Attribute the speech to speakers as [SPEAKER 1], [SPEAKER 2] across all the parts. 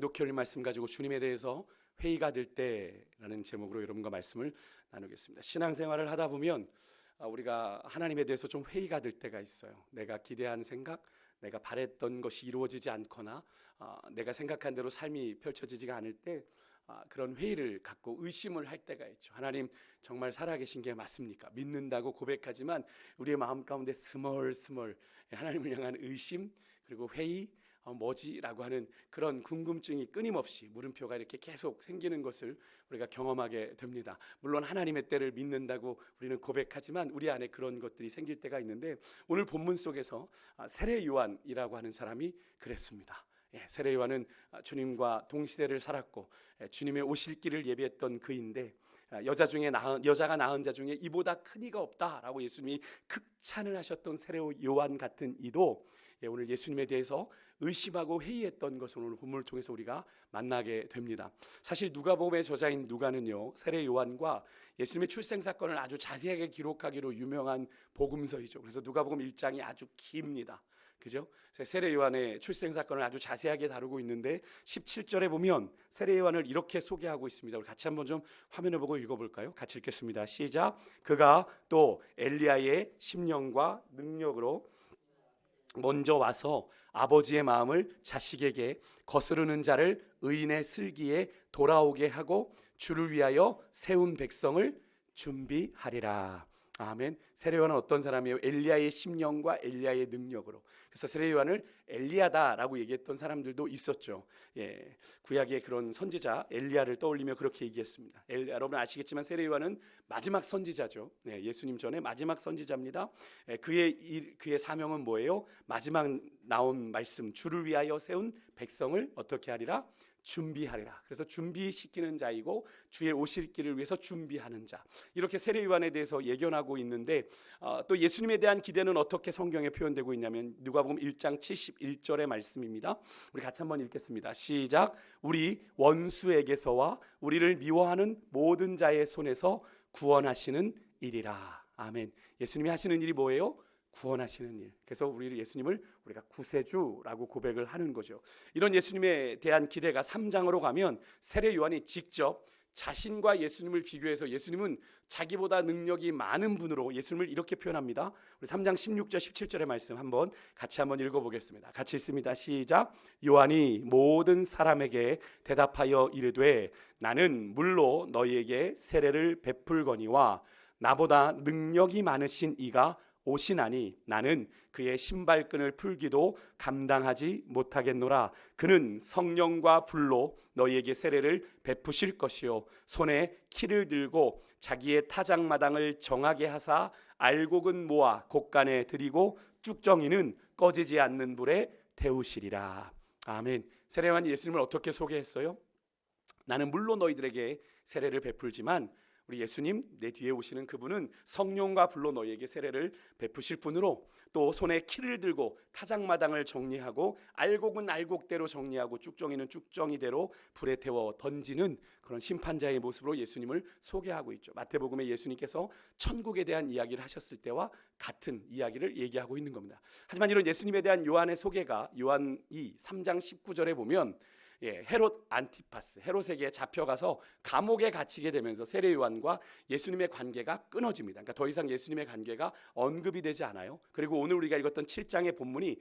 [SPEAKER 1] 정독해 올린 말씀 가지고 주님에 대해서 회의가 될 때라는 제목으로 여러분과 말씀을 나누겠습니다. 신앙생활을 하다 보면 우리가 하나님에 대해서 좀 회의가 될 때가 있어요. 내가 기대한 생각, 내가 바랬던 것이 이루어지지 않거나 내가 생각한 대로 삶이 펼쳐지지가 않을 때 그런 회의를 갖고 의심을 할 때가 있죠. 하나님 정말 살아계신 게 맞습니까? 믿는다고 고백하지만 우리의 마음 가운데 스멀스멀 하나님을 향한 의심, 그리고 회의, 뭐지라고 하는 그런 궁금증이 끊임없이 물음표가 이렇게 계속 생기는 것을 우리가 경험하게 됩니다. 물론 하나님의 때를 믿는다고 우리는 고백하지만 우리 안에 그런 것들이 생길 때가 있는데, 오늘 본문 속에서 세례 요한이라고 하는 사람이 그랬습니다. 세례 요한은 주님과 동시대를 살았고 주님의 오실 길을 예비했던 그인데, 여자가 낳은 자 중에 이보다 큰 이가 없다라고 예수님이 극찬을 하셨던 세례 요한 같은 이도 오늘 예수님에 대해서 의심하고 회의했던 것을 오늘 본문을 통해서 우리가 만나게 됩니다. 사실 누가복음의 저자인 누가는요, 세례 요한과 예수님의 출생 사건을 아주 자세하게 기록하기로 유명한 복음서이죠. 그래서 누가복음 1장이 아주 깁니다. 그죠? 세례 요한의 출생 사건을 아주 자세하게 다루고 있는데 17절에 보면 세례 요한을 이렇게 소개하고 있습니다. 우리 같이 한번 좀 화면을 보고 읽어볼까요? 같이 읽겠습니다. 시작. 그가 또 엘리야의 심령과 능력으로 먼저 와서 아버지의 마음을 자식에게, 거스르는 자를 의인의 슬기에 돌아오게 하고 주를 위하여 세운 백성을 준비하리라. 아멘. 세례 요한은 어떤 사람이에요? 엘리야의 심령과 엘리야의 능력으로. 그래서 세례 요한을 엘리야다라고 얘기했던 사람들도 있었죠. 구약의 그런 선지자 엘리야를 떠올리며 그렇게 얘기했습니다. 여러분 아시겠지만 세례 요한은 마지막 선지자죠. 예수님 전에 마지막 선지자입니다. 그의 사명은 뭐예요? 마지막 나온 말씀, 주를 위하여 세운 백성을 어떻게 하리라? 준비하리라. 그래서 준비시키는 자이고 주의 오실 길을 위해서 준비하는 자, 이렇게 세례 요한에 대해서 예견하고 있는데, 또 예수님에 대한 기대는 어떻게 성경에 표현되고 있냐면 누가복음 1장 71절의 말씀입니다. 우리 같이 한번 읽겠습니다. 시작. 우리 원수에게서와 우리를 미워하는 모든 자의 손에서 구원하시는 일이라. 아멘. 예수님이 하시는 일이 뭐예요? 구원하시는 일. 그래서 예수님을 우리가 구세주라고 고백을 하는 거죠. 이런 예수님에 대한 기대가 3장으로 가면 세례 요한이 직접 자신과 예수님을 비교해서 예수님은 자기보다 능력이 많은 분으로 예수님을 이렇게 표현합니다. 우리 3장 16절 17절의 말씀 같이 한번 읽어보겠습니다. 같이 읽습니다. 시작. 요한이 모든 사람에게 대답하여 이르되 나는 물로 너희에게 세례를 베풀거니와 나보다 능력이 많으신 이가 오시나니 나는 그의 신발끈을 풀기도 감당하지 못하겠노라. 그는 성령과 불로 너희에게 세례를 베푸실 것이요 손에 키를 들고 자기의 타작마당을 정하게 하사 알곡은 모아 곡간에 들이고 쭉정이는 꺼지지 않는 불에 태우시리라. 아멘. 세례 요한이 예수님을 어떻게 소개했어요? 나는 물로 너희들에게 세례를 베풀지만 우리 예수님, 내 뒤에 오시는 그분은 성령과 불로 너희에게 세례를 베푸실 분으로, 또 손에 키를 들고 타작마당을 정리하고 알곡은 알곡대로 정리하고 쭉정이는 쭉정이대로 불에 태워 던지는 그런 심판자의 모습으로 예수님을 소개하고 있죠. 마태복음에 예수님께서 천국에 대한 이야기를 하셨을 때와 같은 이야기를 얘기하고 있는 겁니다. 하지만 이런 예수님에 대한 요한의 소개가 요한이 3장 19절에 보면 헤롯 안티파스, 헤롯에게 잡혀가서 감옥에 gat히게 되면서 세례 요한과 예수님의 관계가 끊어집니다. 그러니까 더 이상 예수님의 관계가 언급이 되지 않아요. 그리고 오늘 우리가 읽었던 7장의 본문이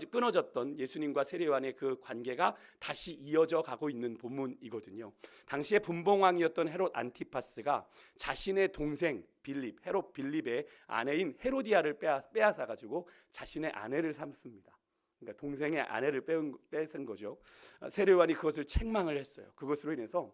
[SPEAKER 1] 끊어졌던 예수님과 세례 요한의 그 관계가 다시 이어져 가고 있는 본문이거든요. 당시에 분봉왕이었던 헤롯 안티파스가 자신의 동생 헤롯 빌립의 아내인 헤로디아를 빼앗아 가지고 자신의 아내를 삼습니다. 그러니까 동생의 아내를 뺏은 거죠. 세례 요한이 그것을 책망을 했어요. 그것으로 인해서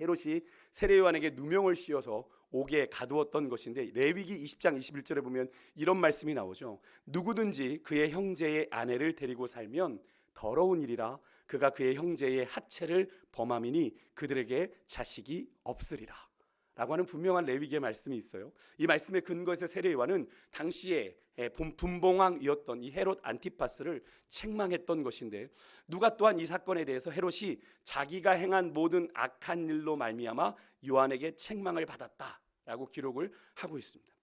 [SPEAKER 1] 헤롯이 세례 요한에게 누명을 씌워서 옥에 가두었던 것인데, 레위기 20장 21절에 보면 이런 말씀이 나오죠. 누구든지 그의 형제의 아내를 데리고 살면 더러운 일이라. 그가 그의 형제의 하체를 범함이니 그들에게 자식이 없으리라 라고 하는 분명한 레위기의 말씀이 있어요. 이 말씀의 근거에서 세례 요한은 당시에 분봉왕이었던 이 헤롯 안티파스를 책망했던 것인데, 누가 또한 이 사건에 대해서 헤롯이 자기가 행한 모든 악한 일로 말미암아 요한에게 책망을 받았다라고 기록을 하고 있습니다.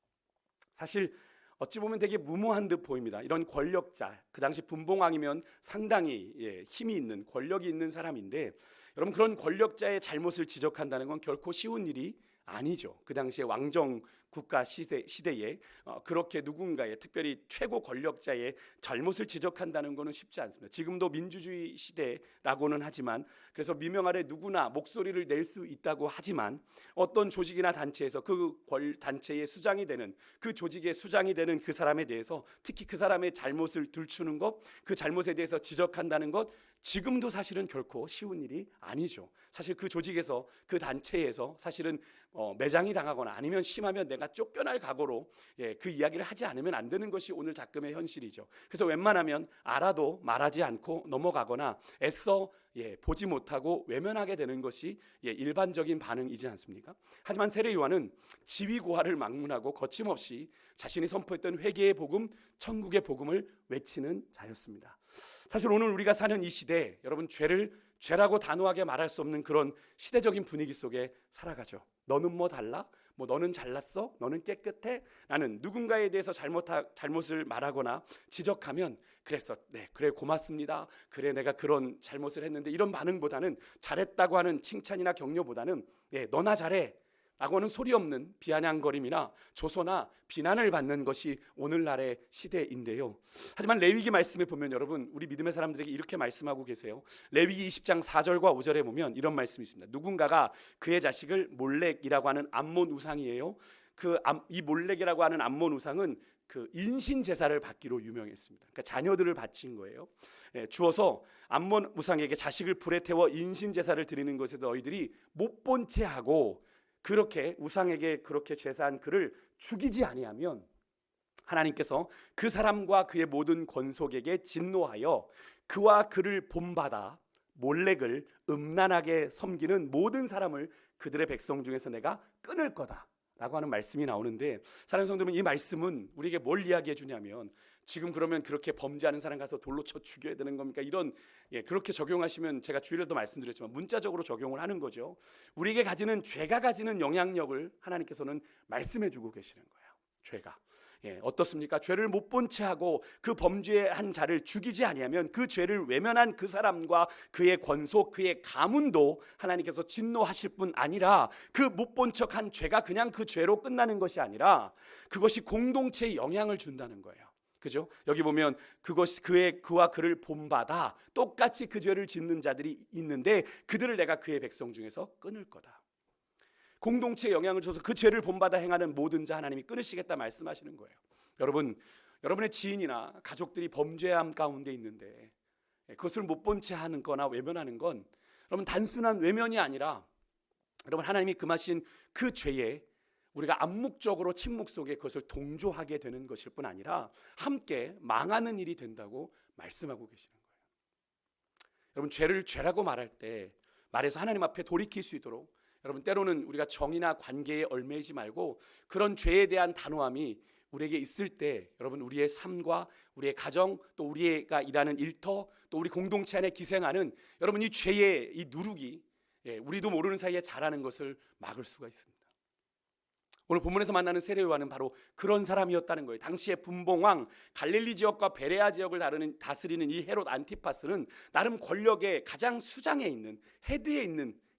[SPEAKER 1] 사실 어찌 보면 되게 무모한 듯 보입니다. 이런 권력자, 그 당시 분봉왕이면 상당히 힘이 있는, 권력이 있는 사람인데, 여러분 그런 권력자의 잘못을 지적한다는 건 결코 쉬운 일이 아니죠. 그 당시에 왕정 국가 시대에 그렇게 누군가의, 특별히 최고 권력자의 잘못을 지적한다는 것은 쉽지 않습니다. 지금도 민주주의 시대라고는 하지만, 그래서 미명 아래 누구나 목소리를 낼 수 있다고 하지만, 어떤 조직이나 단체에서 그 단체의 수장이 되는, 그 조직의 수장이 되는 그 사람에 대해서, 특히 그 사람의 잘못을 들추는 것, 그 잘못에 대해서 지적한다는 것, 지금도 사실은 결코 쉬운 일이 아니죠. 사실 그 조직에서, 그 단체에서 사실은 매장이 당하거나 아니면 심하면 내가 쫓겨날 각오로 그 이야기를 하지 않으면 안 되는 것이 오늘 작금의 현실이죠. 그래서 웬만하면 알아도 말하지 않고 넘어가거나 애써 보지 못하고 외면하게 되는 것이 일반적인 반응이지 않습니까? 하지만 세례 요한은 지위고하를 막론하고 거침없이 자신이 선포했던 회개의 복음, 천국의 복음을 외치는 자였습니다. 사실 오늘 우리가 사는 이 시대, 여러분 죄라고 단호하게 말할 수 없는 그런 시대적인 분위기 속에 살아가죠. 너는 뭐 달라? 뭐 너는 잘났어? 너는 깨끗해? 나는 누군가에 대해서 잘못을 말하거나 지적하면 그랬어. 네, 그래 고맙습니다. 그래 내가 그런 잘못을 했는데, 이런 반응보다는, 잘했다고 하는 칭찬이나 격려보다는 너나 잘해 라고 하는 소리 없는 비아냥거림이나 조소나 비난을 받는 것이 오늘날의 시대인데요. 하지만 레위기 말씀에 보면 여러분, 우리 믿음의 사람들에게 이렇게 말씀하고 계세요. 레위기 20장 4절과 5절에 보면 이런 말씀이 있습니다. 누군가가 그의 자식을 몰렉이라고 하는 암몬 우상이에요. 이 몰렉이라고 하는 암몬 우상은 그 인신 제사를 받기로 유명했습니다. 그러니까 자녀들을 바친 거예요. 주어서 암몬 우상에게 자식을 불에 태워 인신 제사를 드리는 것에 너희들이 못 본 채 하고, 그렇게 우상에게 그렇게 제사한 그를 죽이지 아니하면 하나님께서 그 사람과 그의 모든 권속에게 진노하여 그와 그를 본받아 몰렉을 음란하게 섬기는 모든 사람을 그들의 백성 중에서 내가 끊을 거다 라고 하는 말씀이 나오는데, 사랑하는 성도 여러분, 이 말씀은 우리에게 뭘 이야기해 주냐면, 지금 그러면 그렇게 범죄하는 사람 가서 돌로 쳐 죽여야 되는 겁니까? 이런 그렇게 적용하시면, 제가 주일에도 말씀드렸지만 문자적으로 적용을 하는 거죠. 우리에게 가지는, 죄가 가지는 영향력을 하나님께서는 말씀해 주고 계시는 거예요. 죄가 어떻습니까? 죄를 못 본 채 하고 그 범죄한 자를 죽이지 아니하면 그 죄를 외면한 그 사람과 그의 권속, 그의 가문도 하나님께서 진노하실 뿐 아니라, 그 못 본 척한 죄가 그냥 그 죄로 끝나는 것이 아니라 그것이 공동체에 영향을 준다는 거예요. 그죠? 여기 보면 그와 그를 본받아 똑같이 그 죄를 짓는 자들이 있는데 그들을 내가 그의 백성 중에서 끊을 거다. 공동체에 영향을 줘서 그 죄를 본받아 행하는 모든 자 하나님이 끊으시겠다 말씀하시는 거예요. 여러분의 지인이나 가족들이 범죄함 가운데 있는데 그것을 못 본 채 하는 거나 외면하는 건, 여러분 단순한 외면이 아니라, 여러분 하나님이 금하신 그 죄에 우리가 암묵적으로 침묵 속에 그것을 동조하게 되는 것일 뿐 아니라 함께 망하는 일이 된다고 말씀하고 계시는 거예요. 여러분 죄를 죄라고 말할 때, 말해서 하나님 앞에 돌이킬 수 있도록, 여러분 때로는 우리가 정이나 관계에 얽매이지 말고 그런 죄에 대한 단호함이 우리에게 있을 때, 여러분 우리의 삶과 우리의 가정, 또 우리가 일하는 일터, 또 우리 공동체 안에 기생하는 여러분 이 죄의 이 누룩이 우리도 모르는 사이에 자라는 것을 막을 수가 있습니다. 오늘 본문에서 만나는 세례 요한은 바로 그런 사람이었다는 거예요. 당시의 분봉왕, 갈릴리 지역과 베레아 지역을 다스리는 이 헤롯 안티파스는 나름 권력의 가장 수장에 있는,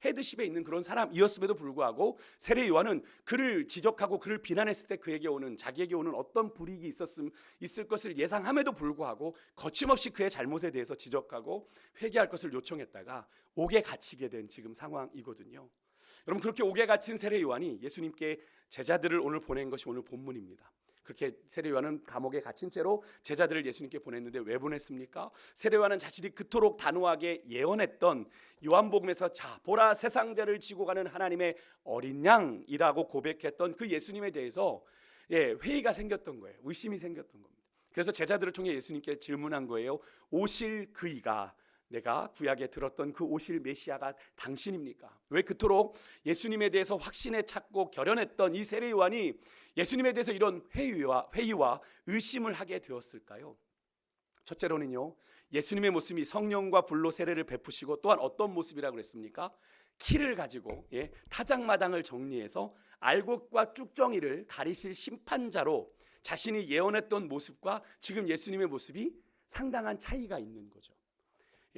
[SPEAKER 1] 헤드십에 있는 그런 사람이었음에도 불구하고 세례 요한은 그를 지적하고 그를 비난했을 때 자기에게 오는 어떤 불이익이 있을 것을 예상함에도 불구하고 거침없이 그의 잘못에 대해서 지적하고 회개할 것을 요청했다가 옥에 갇히게 된 지금 상황이거든요. 여러분 그렇게 옥에 갇힌 세례 요한이 예수님께 제자들을 오늘 보낸 것이 오늘 본문입니다. 그렇게 세례 요한은 감옥에 갇힌 채로 제자들을 예수님께 보냈는데 왜 보냈습니까? 세례 요한은 자신이 그토록 단호하게 예언했던 요한복음에서 자 보라 세상죄를 지고 가는 하나님의 어린 양이라고 고백했던 그 예수님에 대해서 회의가 생겼던 거예요. 의심이 생겼던 겁니다. 그래서 제자들을 통해 예수님께 질문한 거예요. 오실 그이가, 내가 구약에 들었던 그 오실 메시아가 당신입니까? 왜 그토록 예수님에 대해서 확신에 찾고 결연했던 이 세례 요한이 예수님에 대해서 이런 회의와 의심을 하게 되었을까요? 첫째로는요, 예수님의 모습이 성령과 불로 세례를 베푸시고, 또한 어떤 모습이라고 그랬습니까? 키를 가지고 타작마당을 정리해서 알곡과 쭉정이를 가리실 심판자로 자신이 예언했던 모습과 지금 예수님의 모습이 상당한 차이가 있는 거죠.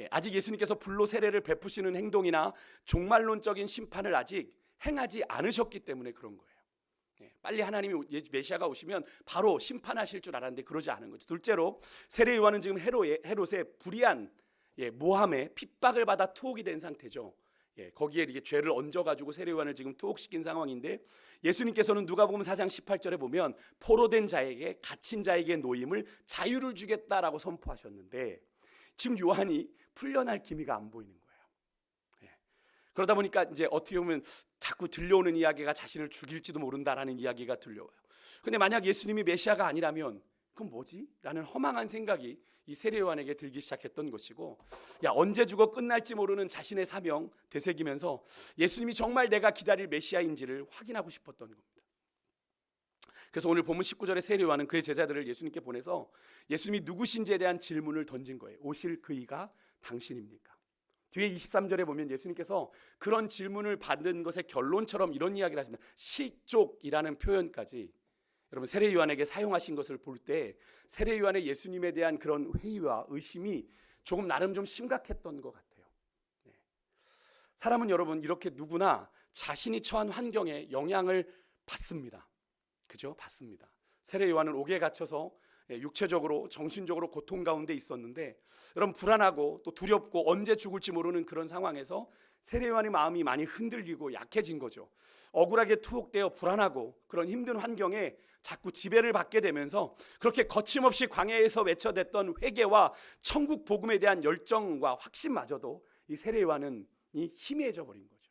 [SPEAKER 1] 아직 예수님께서 불로 세례를 베푸시는 행동이나 종말론적인 심판을 아직 행하지 않으셨기 때문에 그런 거예요. 빨리 하나님이 메시아가 오시면 바로 심판하실 줄 알았는데 그러지 않은 거죠. 둘째로 세례 요한은 지금 헤롯의 불의한 모함에 핍박을 받아 투옥이 된 상태죠. 거기에 이게 죄를 얹어가지고 세례 요한을 지금 투옥시킨 상황인데, 예수님께서는 누가복음 4장 18절에 보면 포로된 자에게 갇힌 자에게 노임을 자유를 주겠다라고 선포하셨는데, 지금 요한이 풀려날 기미가 안 보이는 거예요. 그러다 보니까 이제 어떻게 보면 자꾸 들려오는 이야기가 자신을 죽일지도 모른다라는 이야기가 들려와요. 근데 만약 예수님이 메시아가 아니라면 그럼 뭐지? 라는 허망한 생각이 이 세례 요한에게 들기 시작했던 것이고, 언제 죽어 끝날지 모르는 자신의 사명 되새기면서 예수님이 정말 내가 기다릴 메시아인지를 확인하고 싶었던 겁니다. 그래서 오늘 본문 19절에 세례 요한은 그의 제자들을 예수님께 보내서 예수님이 누구신지에 대한 질문을 던진 거예요. 오실 그이가 당신입니까? 뒤에 23절에 보면 예수님께서 그런 질문을 받은 것의 결론처럼 이런 이야기를 하십니다. 실족이라는 표현까지 여러분 세례 요한에게 사용하신 것을 볼 때 세례 요한의 예수님에 대한 그런 회의와 의심이 조금 나름 좀 심각했던 것 같아요. 사람은 여러분 이렇게 누구나 자신이 처한 환경에 영향을 받습니다. 그죠? 받습니다. 세례 요한은 옥에 갇혀서 육체적으로 정신적으로 고통 가운데 있었는데, 여러분 불안하고 또 두렵고 언제 죽을지 모르는 그런 상황에서 세례 요한의 마음이 많이 흔들리고 약해진 거죠. 억울하게 투옥되어 불안하고 그런 힘든 환경에 자꾸 지배를 받게 되면서 그렇게 거침없이 광야에서 외쳐댔던 회개와 천국 복음에 대한 열정과 확신마저도 이 세례 요한은 희미해져 버린 거죠.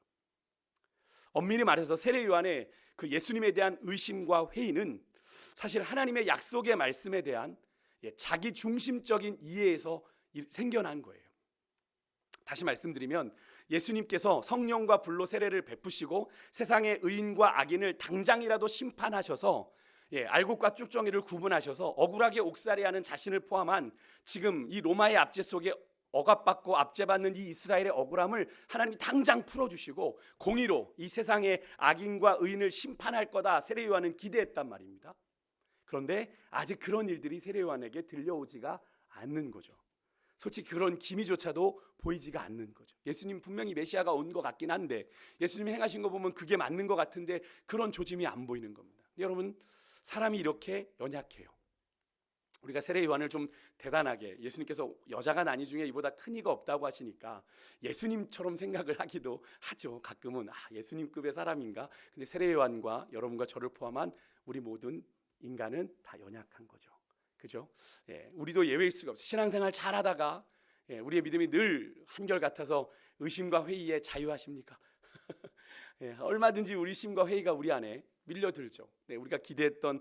[SPEAKER 1] 엄밀히 말해서 세례 요한의 그 예수님에 대한 의심과 회의는 사실 하나님의 약속의 말씀에 대한 자기 중심적인 이해에서 생겨난 거예요. 다시 말씀드리면 예수님께서 성령과 불로 세례를 베푸시고 세상의 의인과 악인을 당장이라도 심판하셔서 알곡과 쭉정이를 구분하셔서 억울하게 옥살이하는 자신을 포함한 지금 이 로마의 압제 속에 억압받고 압제받는 이 이스라엘의 억울함을 하나님이 당장 풀어주시고 공의로 이 세상의 악인과 의인을 심판할 거다 세례 요한은 기대했단 말입니다. 그런데 아직 그런 일들이 세례 요한에게 들려오지가 않는 거죠. 솔직히 그런 기미조차도 보이지가 않는 거죠. 예수님 분명히 메시아가 온 것 같긴 한데, 예수님이 행하신 거 보면 그게 맞는 것 같은데 그런 조짐이 안 보이는 겁니다. 여러분 사람이 이렇게 연약해요. 우리가 세례 요한을 좀 대단하게, 예수님께서 여자가 나니 중에 이보다 큰 이가 없다고 하시니까 예수님처럼 생각을 하기도 하죠. 가끔은 예수님급의 사람인가? 근데 세례 요한과 여러분과 저를 포함한 우리 모든 인간은 다 연약한 거죠. 그죠? 우리도 예외일 수가 없어요. 신앙생활 잘하다가 우리의 믿음이 늘 한결같아서 의심과 회의에 자유하십니까? 얼마든지 우리 심과 회의가 우리 안에 밀려들죠. 우리가 기대했던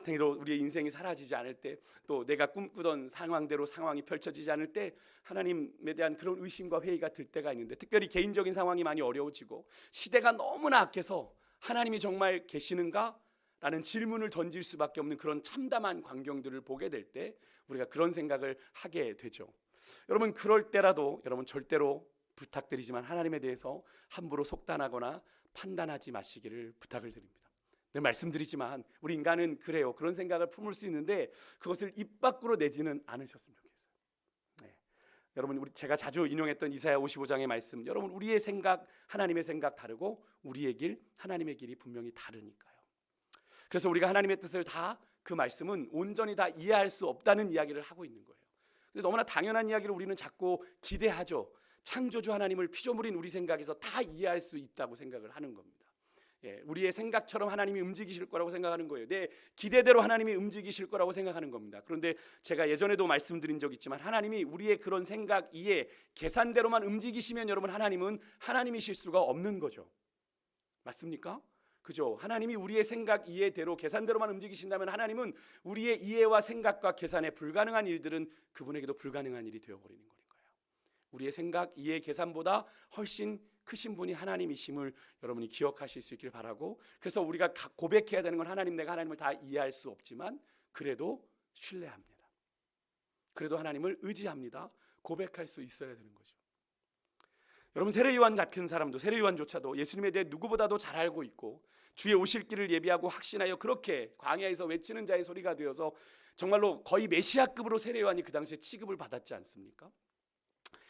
[SPEAKER 1] 대로 우리의 인생이 사라지지 않을 때, 또 내가 꿈꾸던 상황대로 상황이 펼쳐지지 않을 때 하나님에 대한 그런 의심과 회의가 들 때가 있는데, 특별히 개인적인 상황이 많이 어려워지고 시대가 너무나 악해서 하나님이 정말 계시는가? 라는 질문을 던질 수밖에 없는 그런 참담한 광경들을 보게 될 때 우리가 그런 생각을 하게 되죠. 여러분 그럴 때라도 여러분 절대로 부탁드리지만 하나님에 대해서 함부로 속단하거나 판단하지 마시기를 부탁을 드립니다. 늘 말씀드리지만 우리 인간은 그래요. 그런 생각을 품을 수 있는데 그것을 입 밖으로 내지는 않으셨으면 좋겠어요. 여러분 제가 자주 인용했던 이사야 55장의 말씀, 여러분 우리의 생각 하나님의 생각 다르고 우리의 길 하나님의 길이 분명히 다르니까요. 그래서 우리가 하나님의 뜻을 다 그 말씀은 온전히 다 이해할 수 없다는 이야기를 하고 있는 거예요. 근데 너무나 당연한 이야기를 우리는 자꾸 기대하죠. 창조주 하나님을 피조물인 우리 생각에서 다 이해할 수 있다고 생각을 하는 겁니다. 우리의 생각처럼 하나님이 움직이실 거라고 생각하는 거예요. 내 기대대로 하나님이 움직이실 거라고 생각하는 겁니다. 그런데 제가 예전에도 말씀드린 적 있지만 하나님이 우리의 그런 생각, 이해, 계산대로만 움직이시면 여러분 하나님은 하나님이실 수가 없는 거죠. 맞습니까? 그죠? 하나님이 우리의 생각, 이해대로, 계산대로만 움직이신다면 하나님은 우리의 이해와 생각과 계산에 불가능한 일들은 그분에게도 불가능한 일이 되어버리는 거니까요. 우리의 생각, 이해, 계산보다 훨씬 크신 분이 하나님이심을 여러분이 기억하실 수 있길 바라고, 그래서 우리가 고백해야 되는 건 하나님, 내가 하나님을 다 이해할 수 없지만 그래도 신뢰합니다. 그래도 하나님을 의지합니다. 고백할 수 있어야 되는 거죠. 여러분, 세례요한 같은 사람도, 세례요한조차도 예수님에 대해 누구보다도 잘 알고 있고 주의 오실 길을 예비하고 확신하여 그렇게 광야에서 외치는 자의 소리가 되어서 정말로 거의 메시아급으로 세례요한이 그 당시에 취급을 받았지 않습니까?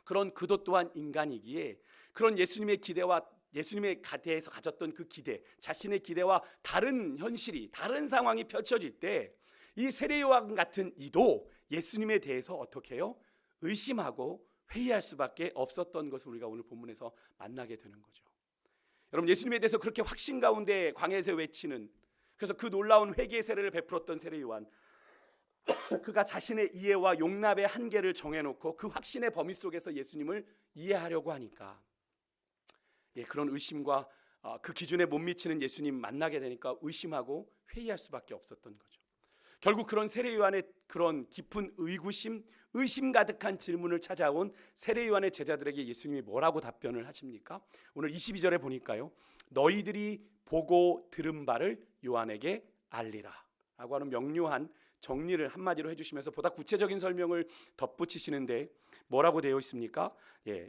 [SPEAKER 1] 그런 그도 또한 인간이기에 그런 예수님의 기대와 예수님의 가대에서 가졌던 그 기대, 자신의 기대와 다른 현실이, 다른 상황이 펼쳐질 때 이 세례요한 같은 이도 예수님에 대해서 어떻게 해요? 의심하고 회의할 수밖에 없었던 것을 우리가 오늘 본문에서 만나게 되는 거죠. 여러분, 예수님에 대해서 그렇게 확신 가운데 광야에서 외치는, 그래서 그 놀라운 회개의 세례를 베풀었던 세례요한, 그가 자신의 이해와 용납의 한계를 정해놓고 그 확신의 범위 속에서 예수님을 이해하려고 하니까 그런 의심과 그 기준에 못 미치는 예수님 만나게 되니까 의심하고 회의할 수밖에 없었던 거죠. 결국 그런 세례요한의 그런 깊은 의구심, 의심 가득한 질문을 찾아온 세례요한의 제자들에게 예수님이 뭐라고 답변을 하십니까? 오늘 22절에 보니까요, 너희들이 보고 들은 바를 요한에게 알리라 라고 하는 명료한 정리를 한마디로 해주시면서 보다 구체적인 설명을 덧붙이시는데 뭐라고 되어 있습니까?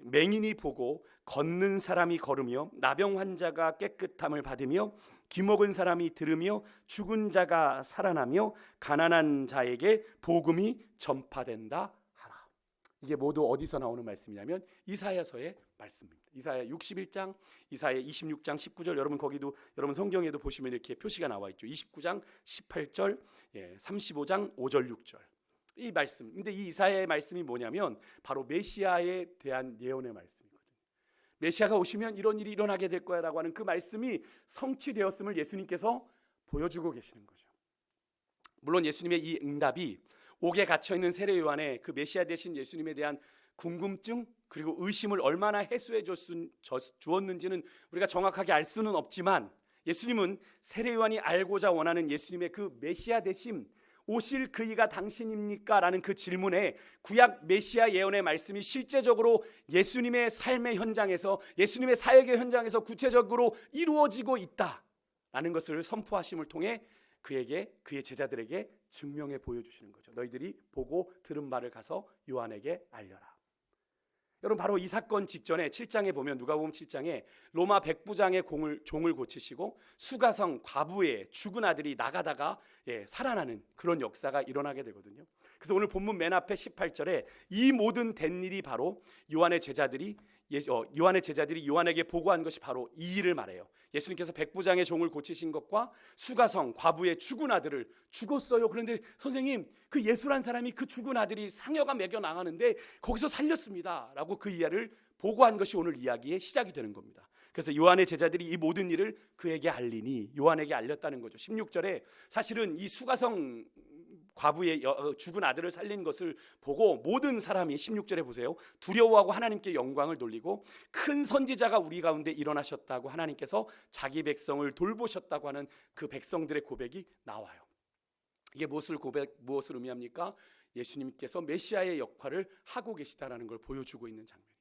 [SPEAKER 1] 맹인이 보고 걷는 사람이 걸으며 나병 환자가 깨끗함을 받으며 귀먹은 사람이 들으며 죽은 자가 살아나며 가난한 자에게 복음이 전파된다 하라. 이게 모두 어디서 나오는 말씀이냐면 이사야서의 말씀입니다. 이사야 61장, 이사야 26장 19절, 여러분 거기도 여러분 성경에도 보시면 이렇게 표시가 나와 있죠. 29장 18절, 35장 5절 6절. 이 말씀. 근데 이 이사야의 말씀이 뭐냐면 바로 메시아에 대한 예언의 말씀이거든요. 메시아가 오시면 이런 일이 일어나게 될 거야라고 하는 그 말씀이 성취되었음을 예수님께서 보여주고 계시는 거죠. 물론 예수님의 이 응답이 옥에 갇혀 있는 세례 요한의 그 메시아 되신 예수님에 대한 궁금증 그리고 의심을 얼마나 해소해 주었는지는 우리가 정확하게 알 수는 없지만, 예수님은 세례 요한이 알고자 원하는 예수님의 그 메시아 되심, 오실 그이가 당신입니까? 라는 그 질문에 구약 메시아 예언의 말씀이 실제적으로 예수님의 삶의 현장에서, 예수님의 사역의 현장에서 구체적으로 이루어지고 있다라는 것을 선포하심을 통해 그에게, 그의 제자들에게 증명해 보여주시는 거죠. 너희들이 보고 들은 바를 가서 요한에게 알려라. 여러분, 바로 이 사건 직전에 7장에 보면, 누가복음 7장에 로마 백부장의 종을 고치시고 수가성 과부의 죽은 아들이 나가다가 살아나는 그런 역사가 일어나게 되거든요. 그래서 오늘 본문 맨 앞에 18절에 이 모든 된 일이 바로 요한의 제자들이 요한에게 보고한 것이 바로 이 일을 말해요. 예수님께서 백부장의 종을 고치신 것과 수가성 과부의 죽은 아들을 죽었어요. 그런데 선생님, 그 예수란 사람이 그 죽은 아들이 상여가 먹여 나가는데 거기서 살렸습니다 라고 그 이야기를 보고한 것이 오늘 이야기의 시작이 되는 겁니다. 그래서 요한의 제자들이 이 모든 일을 그에게 알리니 요한에게 알렸다는 거죠. 16절에 사실은 이 수가성 과부의 죽은 아들을 살린 것을 보고 모든 사람이, 16절에 보세요, 두려워하고 하나님께 영광을 돌리고 큰 선지자가 우리 가운데 일어나셨다고 하나님께서 자기 백성을 돌보셨다고 하는 그 백성들의 고백이 나와요. 이게 무엇을 의미합니까? 예수님께서 메시아의 역할을 하고 계시다라는 걸 보여주고 있는 장면이죠.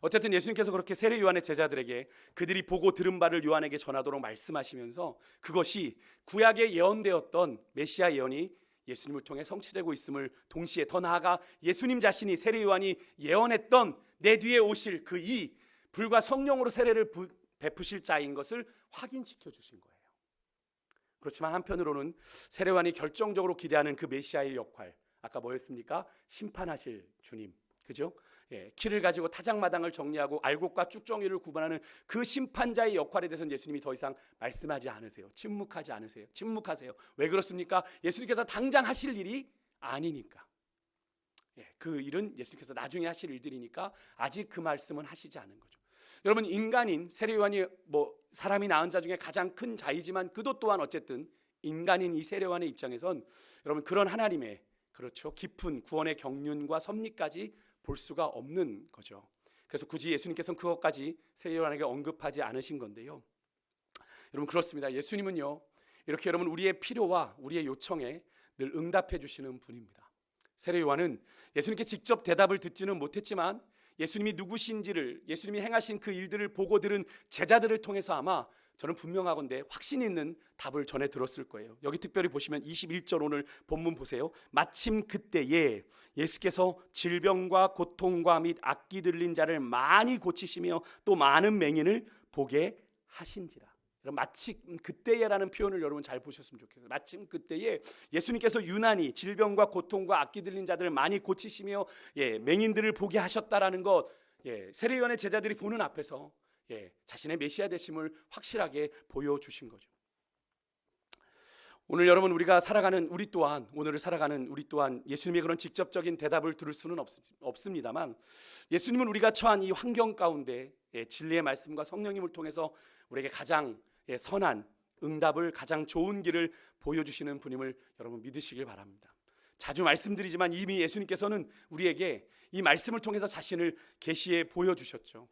[SPEAKER 1] 어쨌든 예수님께서 그렇게 세례 요한의 제자들에게 그들이 보고 들은 바를 요한에게 전하도록 말씀하시면서 그것이 구약에 예언되었던 메시아 예언이 예수님을 통해 성취되고 있음을 동시에, 더 나아가 예수님 자신이, 세례 요한이 예언했던 내 뒤에 오실 그 이 불과 성령으로 세례를 베푸실 자인 것을 확인시켜 주신 거예요. 그렇지만 한편으로는 세례 요한이 결정적으로 기대하는 그 메시아의 역할, 아까 뭐였습니까? 심판하실 주님, 그죠? 키를 가지고 타작마당을 정리하고 알곡과 쭉정이를 구분하는 그 심판자의 역할에 대해서는 예수님이 더 이상 말씀하지 않으세요. 침묵하세요. 왜 그렇습니까? 예수님께서 당장 하실 일이 아니니까. 그 일은 예수님께서 나중에 하실 일들이니까 아직 그 말씀은 하시지 않은 거죠. 여러분, 인간인 세례 요한이 사람이 낳은 자 중에 가장 큰 자이지만 그도 또한 어쨌든 인간인 이 세례 요한의 입장에선 여러분, 그런 하나님의, 그렇죠, 깊은 구원의 경륜과 섭리까지 볼 수가 없는 거죠. 그래서 굳이 예수님께서는 그것까지 세례 요한에게 언급하지 않으신 건데요. 여러분, 그렇습니다. 예수님은요, 이렇게 여러분 우리의 필요와 우리의 요청에 늘 응답해 주시는 분입니다. 세례 요한은 예수님께 직접 대답을 듣지는 못했지만 예수님이 누구신지를, 예수님이 행하신 그 일들을 보고 들은 제자들을 통해서 아마 저는 분명하건대 확신 있는 답을 전해 들었을 거예요. 여기 특별히 보시면 21절 오늘 본문 보세요. 마침 그때에 예수께서 질병과 고통과 및 악기 들린 자를 많이 고치시며 또 많은 맹인을 보게 하신지라. 마침 그때에라는 표현을 여러분 잘 보셨으면 좋겠어요. 마침 그때에 예수님께서 유난히 질병과 고통과 악기 들린 자들을 많이 고치시며 맹인들을 보게 하셨다라는 것, 세례요한의 제자들이 보는 앞에서 자신의 메시아 되심을 확실하게 보여주신 거죠. 오늘 여러분 우리가 살아가는 우리 또한, 오늘을 살아가는 우리 또한 예수님의 그런 직접적인 대답을 들을 수는 없습니다만, 예수님은 우리가 처한 이 환경 가운데 진리의 말씀과 성령님을 통해서 우리에게 가장 선한 응답을, 가장 좋은 길을 보여주시는 분임을 여러분 믿으시길 바랍니다. 자주 말씀드리지만 이미 예수님께서는 우리에게 이 말씀을 통해서 자신을 계시해 보여주셨죠.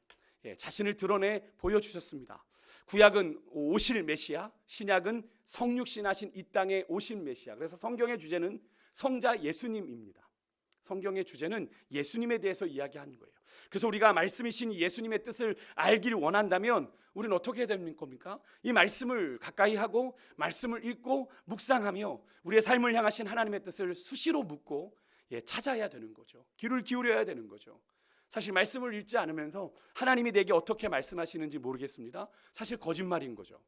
[SPEAKER 1] 자신을 드러내 보여주셨습니다. 구약은 오실 메시아, 신약은 성육신하신 이 땅에 오신 메시아. 그래서 성경의 주제는 성자 예수님입니다. 성경의 주제는 예수님에 대해서 이야기하는 거예요. 그래서 우리가 말씀이신 예수님의 뜻을 알기를 원한다면 우리는 어떻게 해야 되는 겁니까? 이 말씀을 가까이 하고 말씀을 읽고 묵상하며 우리의 삶을 향하신 하나님의 뜻을 수시로 묻고 찾아야 되는 거죠. 귀를 기울여야 되는 거죠. 사실 말씀을 읽지 않으면서 하나님이 내게 어떻게 말씀하시는지 모르겠습니다. 사실 거짓말인 거죠.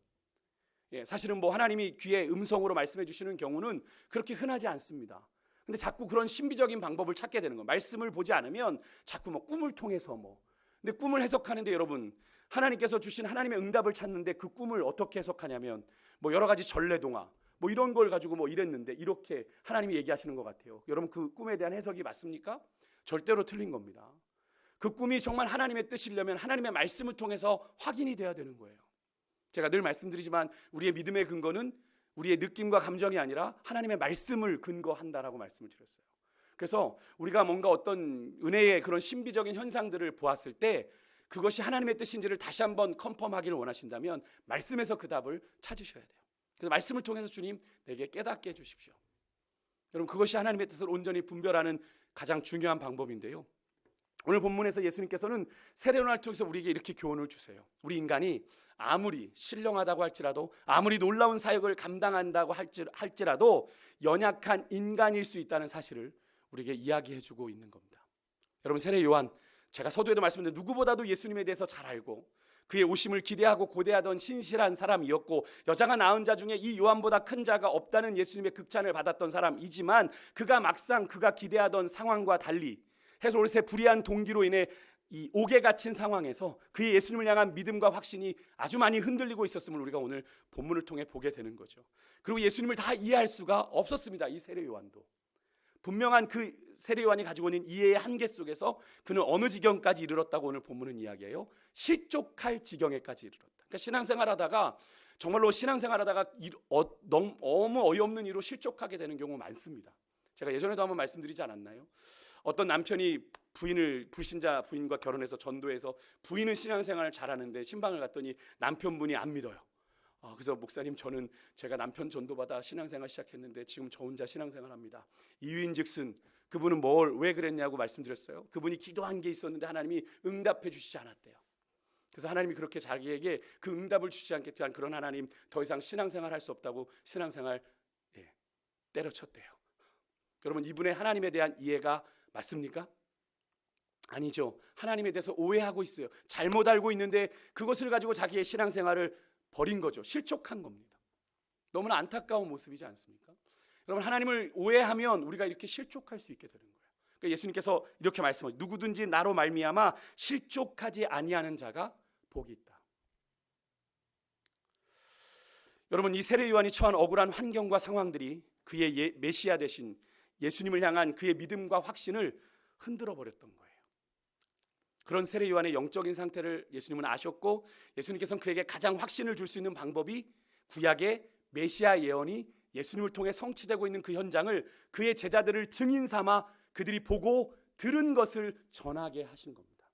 [SPEAKER 1] 사실은 하나님이 귀에 음성으로 말씀해 주시는 경우는 그렇게 흔하지 않습니다. 근데 자꾸 그런 신비적인 방법을 찾게 되는 거예요. 말씀을 보지 않으면 자꾸 꿈을 통해서 근데 꿈을 해석하는데 여러분, 하나님께서 주신 하나님의 응답을 찾는데 그 꿈을 어떻게 해석하냐면 여러 가지 전래동화 이런 걸 가지고 이랬는데 이렇게 하나님이 얘기하시는 것 같아요. 여러분, 그 꿈에 대한 해석이 맞습니까? 절대로 틀린 겁니다. 그 꿈이 정말 하나님의 뜻이려면 하나님의 말씀을 통해서 확인이 돼야 되는 거예요. 제가 늘 말씀드리지만 우리의 믿음의 근거는 우리의 느낌과 감정이 아니라 하나님의 말씀을 근거한다라고 말씀을 드렸어요. 그래서 우리가 뭔가 어떤 은혜의 그런 신비적인 현상들을 보았을 때 그것이 하나님의 뜻인지를 다시 한번 컨펌하기를 원하신다면 말씀에서 그 답을 찾으셔야 돼요. 그래서 말씀을 통해서 주님 내게 깨닫게 해주십시오. 여러분, 그것이 하나님의 뜻을 온전히 분별하는 가장 중요한 방법인데요. 오늘 본문에서 예수님께서는 세례요한을 통해서 우리에게 이렇게 교훈을 주세요. 우리 인간이 아무리 신령하다고 할지라도, 아무리 놀라운 사역을 감당한다고 할지라도 연약한 인간일 수 있다는 사실을 우리에게 이야기해 주고 있는 겁니다. 여러분, 세례요한, 제가 서두에도 말씀드렸는데 누구보다도 예수님에 대해서 잘 알고 그의 오심을 기대하고 고대하던 신실한 사람이었고, 여자가 낳은 자 중에 이 요한보다 큰 자가 없다는 예수님의 극찬을 받았던 사람이지만, 그가 막상 그가 기대하던 상황과 달리 헤롯의 불의한 동기로 인해 이 옥에 갇힌 상황에서 그의 예수님을 향한 믿음과 확신이 아주 많이 흔들리고 있었음을 우리가 오늘 본문을 통해 보게 되는 거죠. 그리고 예수님을 다 이해할 수가 없었습니다. 이 세례요한도 분명한 그 세례요한이 가지고 있는 이해의 한계 속에서 그는 어느 지경까지 이르렀다고 오늘 본문은 이야기해요. 실족할 지경에까지 이르렀다. 그러니까 신앙생활하다가 정말로 신앙생활하다가 너무 어이없는 일로 실족하게 되는 경우 많습니다. 제가 예전에도 한번 말씀드리지 않았나요? 어떤 남편이 불신자 부인과 결혼해서 전도해서 부인은 신앙생활을 잘하는데 신방을 갔더니 남편분이 안 믿어요. 그래서 목사님, 저는 제가 남편 전도받아 신앙생활 시작했는데 지금 저 혼자 신앙생활합니다. 이유인즉슨 그분은 왜 그랬냐고 말씀드렸어요. 그분이 기도한 게 있었는데 하나님이 응답해 주시지 않았대요. 그래서 하나님이 그렇게 자기에게 그 응답을 주시지 않겠다는 그런 하나님, 더 이상 신앙생활 할 수 없다고 신앙생활 때려쳤대요. 여러분, 이분의 하나님에 대한 이해가 맞습니까? 아니죠. 하나님에 대해서 오해하고 있어요. 잘못 알고 있는데 그것을 가지고 자기의 신앙생활을 버린 거죠. 실족한 겁니다. 너무나 안타까운 모습이지 않습니까? 여러분, 하나님을 오해하면 우리가 이렇게 실족할 수 있게 되는 거예요. 그러니까 예수님께서 이렇게 말씀하시죠. 누구든지 나로 말미암아 실족하지 아니하는 자가 복이 있다. 여러분, 이 세례 요한이 처한 억울한 환경과 상황들이 그의 메시아 되신 예수님을 향한 그의 믿음과 확신을 흔들어 버렸던 거예요. 그런 세례 요한의 영적인 상태를 예수님은 아셨고, 예수님께서는 그에게 가장 확신을 줄 수 있는 방법이 구약의 메시아 예언이 예수님을 통해 성취되고 있는 그 현장을 그의 제자들을 증인 삼아 그들이 보고 들은 것을 전하게 하신 겁니다.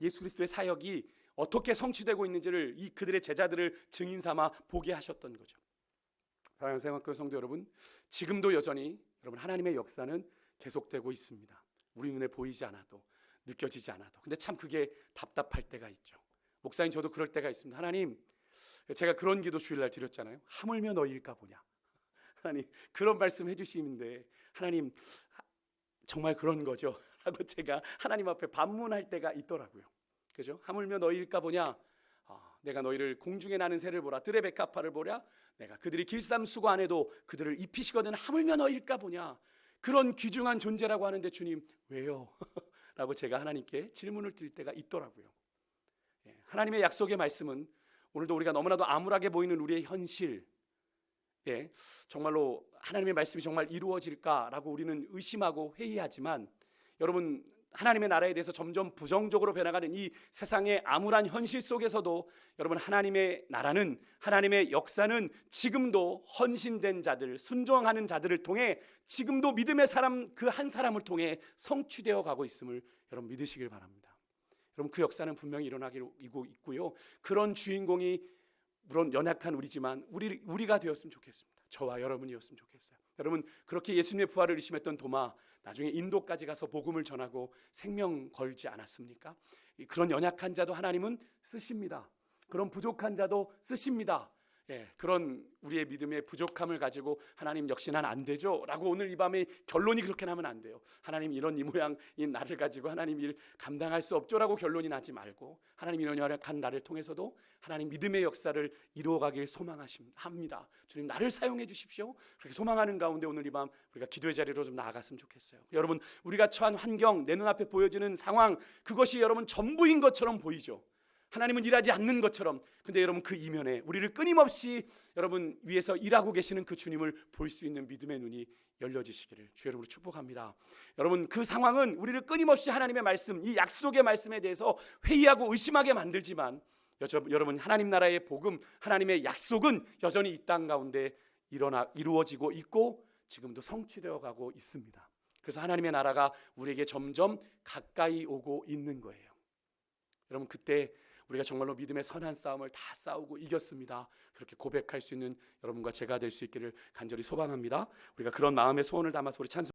[SPEAKER 1] 예수 그리스도의 사역이 어떻게 성취되고 있는지를 이 그들의 제자들을 증인 삼아 보게 하셨던 거죠. 사랑하는 생각교회 성도 여러분, 지금도 여전히 여러분 하나님의 역사는 계속되고 있습니다. 우리 눈에 보이지 않아도, 느껴지지 않아도. 근데 참 그게 답답할 때가 있죠. 목사님, 저도 그럴 때가 있습니다. 하나님, 제가 그런 기도 주일날 드렸잖아요. 하물며 너희일까 보냐. 하나님 그런 말씀 해주시는데 하나님 정말 그런 거죠? 라고 제가 하나님 앞에 반문할 때가 있더라고요. 그죠? 하물며 너희일까 보냐. 내가 너희를 공중에 나는 새를 보라, 들의 백합화를 보랴. 내가 그들이 길쌈수고 안 해도 그들을 입히시거든 하물며 너희일까 보냐. 그런 귀중한 존재라고 하는데 주님 왜요? 라고 제가 하나님께 질문을 드릴 때가 있더라고요. 하나님의 약속의 말씀은 오늘도 우리가 너무나도 암울하게 보이는 우리의 현실, 정말로 하나님의 말씀이 정말 이루어질까라고 우리는 의심하고 회의하지만, 여러분 하나님의 나라에 대해서 점점 부정적으로 변해가는 이 세상의 암울한 현실 속에서도 여러분 하나님의 나라는, 하나님의 역사는 지금도 헌신된 자들, 순종하는 자들을 통해 지금도 믿음의 사람 그 한 사람을 통해 성취되어 가고 있음을 여러분 믿으시길 바랍니다. 여러분 그 역사는 분명히 일어나기로 있고요. 그런 주인공이 물론 연약한 우리지만 우리가 되었으면 좋겠습니다. 저와 여러분이었으면 좋겠어요. 여러분 그렇게 예수님의 부활을 의심했던 도마, 나중에 인도까지 가서 복음을 전하고 생명 걸지 않았습니까? 그런 연약한 자도 하나님은 쓰십니다. 그런 부족한 자도 쓰십니다. 그런 우리의 믿음의 부족함을 가지고 하나님 역시 난 안 되죠 라고 오늘 이 밤에 결론이 그렇게 나면 안 돼요. 하나님 이런 이 모양인 나를 가지고 하나님 일 감당할 수 없죠 라고 결론이 나지 말고, 하나님 이런 연약한 나를 통해서도 하나님 믿음의 역사를 이루어가길 소망합니다. 주님 나를 사용해 주십시오. 그렇게 소망하는 가운데 오늘 이 밤 우리가 기도의 자리로 좀 나아갔으면 좋겠어요. 여러분 우리가 처한 환경, 내 눈앞에 보여지는 상황, 그것이 여러분 전부인 것처럼 보이죠. 하나님은 일하지 않는 것처럼. 근데 여러분 그 이면에 우리를 끊임없이 여러분 위에서 일하고 계시는 그 주님을 볼 수 있는 믿음의 눈이 열려지시기를 주 여러분으로 축복합니다. 여러분 그 상황은 우리를 끊임없이 하나님의 말씀, 이 약속의 말씀에 대해서 회의하고 의심하게 만들지만, 여러분 하나님 나라의 복음, 하나님의 약속은 여전히 이 땅 가운데 이루어지고 있고 지금도 성취되어 가고 있습니다. 그래서 하나님의 나라가 우리에게 점점 가까이 오고 있는 거예요. 여러분 그때 우리가 정말로 믿음의 선한 싸움을 다 싸우고 이겼습니다. 그렇게 고백할 수 있는 여러분과 제가 될 수 있기를 간절히 소망합니다. 우리가 그런 마음의 소원을 담아서 우리 찬송